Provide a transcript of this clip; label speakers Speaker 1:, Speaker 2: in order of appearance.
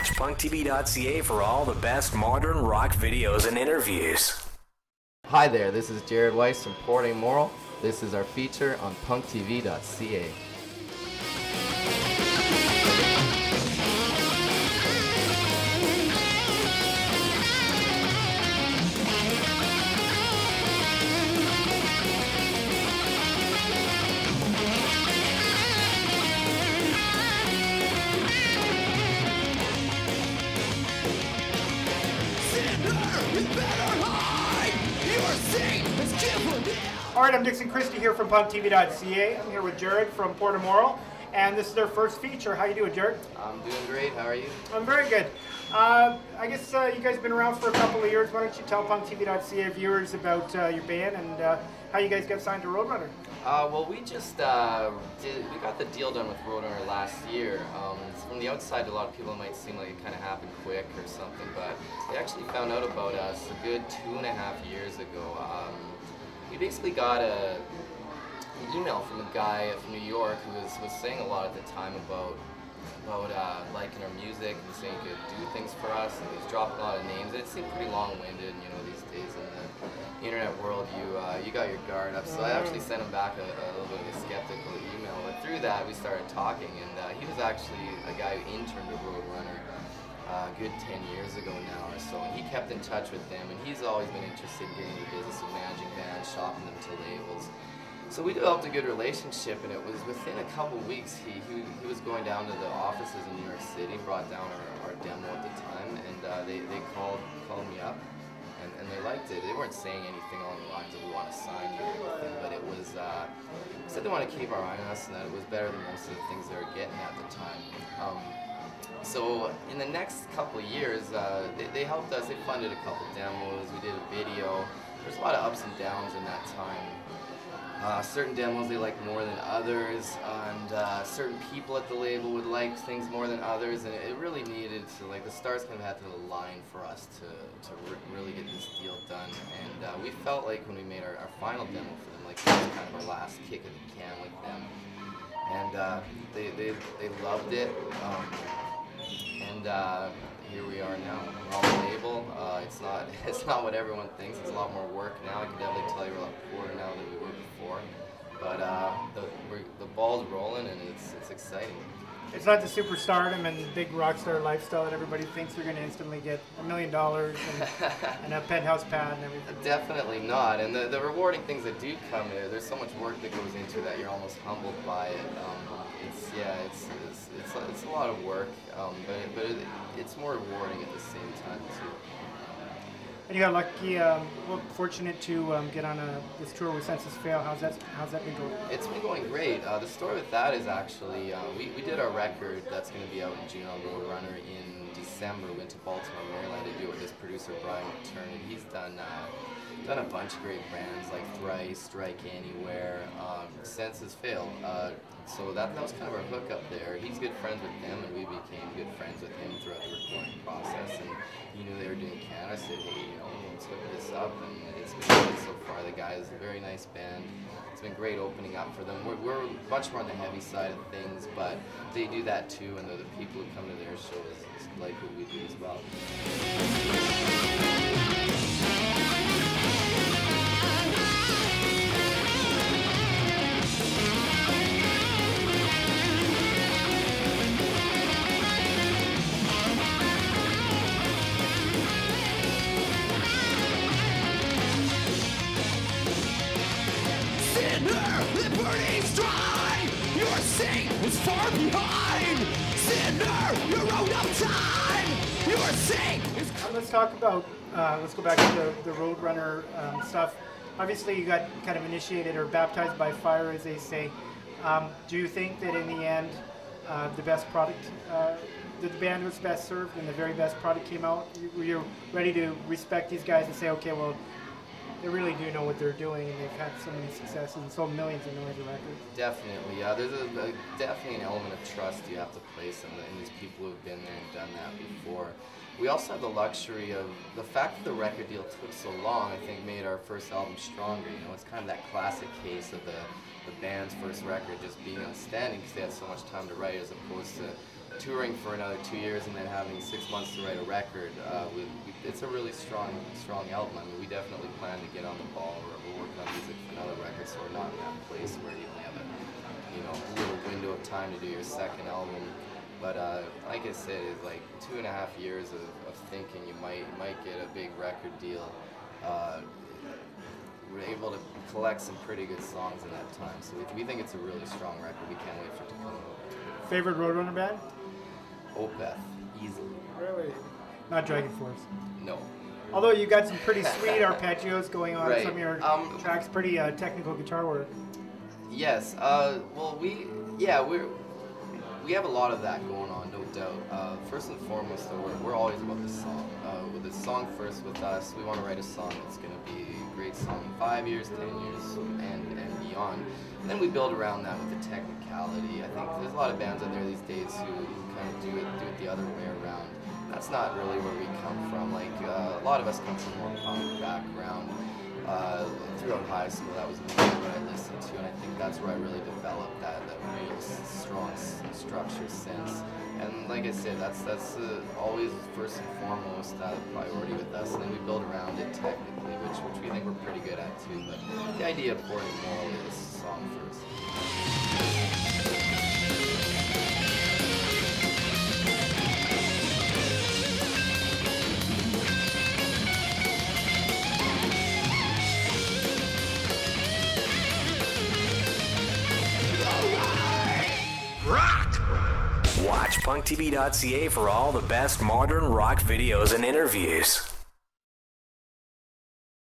Speaker 1: Watch PunkTV.ca for all the best modern rock videos and interviews.
Speaker 2: Hi there, this is Jared Weiss from Amoral. This is our feature on PunkTV.ca.
Speaker 3: Alright, I'm Dixon Christie here from PunkTV.ca. I'm here with Jared from Amoral, and this is their first feature. How you doing, Jared?
Speaker 2: I'm doing great. How are you?
Speaker 3: I'm very good. I guess you guys have been around for a couple of years. Why don't you tell PunkTV.ca viewers about your band and how you guys got signed to Roadrunner?
Speaker 2: Well, we just we got the deal done with Roadrunner last year. From the outside, a lot of people might seem like it kind of happened quick or something, but they actually found out about us a good 2.5 years ago. We basically got an email from a guy from New York who was saying a lot at the time about liking our music and saying he could do things for us, and he was dropping a lot of names, and it seemed pretty long-winded, you know, these days in the internet world. You got your guard up, so I actually sent him back a little bit of a skeptical email, but through that we started talking, and he was actually a guy who interned at Roadrunner a good 10 years ago now or so, and he kept in touch with them, and he's always been interested in getting the business of managing bands, shopping them to labels. So we developed a good relationship, and it was within a couple of weeks he was going down to the offices in New York City, brought down our demo at the time, and they called me up, and they liked it. They weren't saying anything along the lines of we want to sign you or anything, but it was said they want to keep our eye on us, and that it was better than most of the things they were getting at the time. So in the next couple of years, they helped us. They funded a couple demos. We did a video. There's a lot of ups and downs in that time. Certain demos they liked more than others, and certain people at the label would like things more than others, and it really needed to, like, the stars kind of had to align for us to really get this deal done. And we felt like when we made our final demo for them, like, it was kind of our last kick in the can with them. And they loved it. And here we are now. We're on the label. It's not what everyone thinks. It's a lot more work now. I can definitely tell you're a lot poorer now than we were before. But the ball's rolling, and it's exciting.
Speaker 3: It's not the superstardom and big rock star lifestyle that everybody thinks they're going to instantly get $1 million and a penthouse pad and everything.
Speaker 2: Definitely not. And the rewarding things that do come here, there's so much work that goes into that. You're almost humbled by it. It's a lot of work, but it's more rewarding at the same time too.
Speaker 3: And you got lucky, fortunate to get on this tour with Census Fail. How's that been going?
Speaker 2: It's been going great. The story with that is actually we did our record that's going to be out in June on Roadrunner in December. We went to Baltimore, Maryland to do it with this producer Brian McTurnan. He's done a bunch of great bands like Thrice, Strike Anywhere, Census Fail. So that was kind of our hookup there. He's good friends with them, and we became good friends with him throughout the recording process. And he knew they were doing Canada. I said, hey, you know, let's hook this up, and it's been great so far. The guys, a very nice band. It's been great opening up for them. We're much more on the heavy side of things, but they do that too, and the people who come to their shows like what we do as well.
Speaker 4: Your seat is far behind. Sinner, you're out of time. Your seat is.
Speaker 3: Let's talk about. Let's go back to the Roadrunner stuff. Obviously, you got kind of initiated or baptized by fire, as they say. Do you think that in the end, the best product, the band was best served, and the very best product came out? Were you ready to respect these guys and say, okay, well, they really do know what they're doing, and they've had so many successes and sold millions and millions of records?
Speaker 2: Definitely, there's definitely an element of trust you have to place in these people who've been there and done that before. We also have the luxury of the fact that the record deal took so long. I think made our first album stronger. You know, it's kind of that classic case of the band's first record just being outstanding because they had so much time to write, as opposed to touring for another 2 years and then having 6 months to write a record, it's a really strong album. I mean, we definitely plan to get on the ball. We're working on music for another record, so we're not in that place where you only have a little window of time to do your second album. But like I said, it's like 2.5 years of thinking you might get a big record deal. We're able to collect some pretty good songs in that time, so we think it's a really strong record. We can't wait for it to come out.
Speaker 3: Favorite Roadrunner band?
Speaker 2: Opeth, easily.
Speaker 3: Really? Not Dragon Force?
Speaker 2: No.
Speaker 3: Although you got some pretty sweet arpeggios going on
Speaker 2: Right.
Speaker 3: some of your tracks, pretty technical guitar work.
Speaker 2: Yes. Well, we have a lot of that going on, no doubt. First and foremost, though, we're always about the song. With the song first with us, we want to write a song that's going to be a great song in 5 years, 10 years, and beyond. And then we build around that with the technicality. I think there's a lot of bands out there these days who kind of do it the other way around. That's not really where we come from. Like a lot of us come from more punk background. Throughout high school, that was what I listened to, and I think that's where I really developed that real strong structure sense. And like I said, that's always first and foremost priority with us, and then we build around it technically, which we think we're pretty good at too. But the idea of pouring Amoral is song first.
Speaker 1: Watch punktv.ca for all the best modern rock videos and interviews.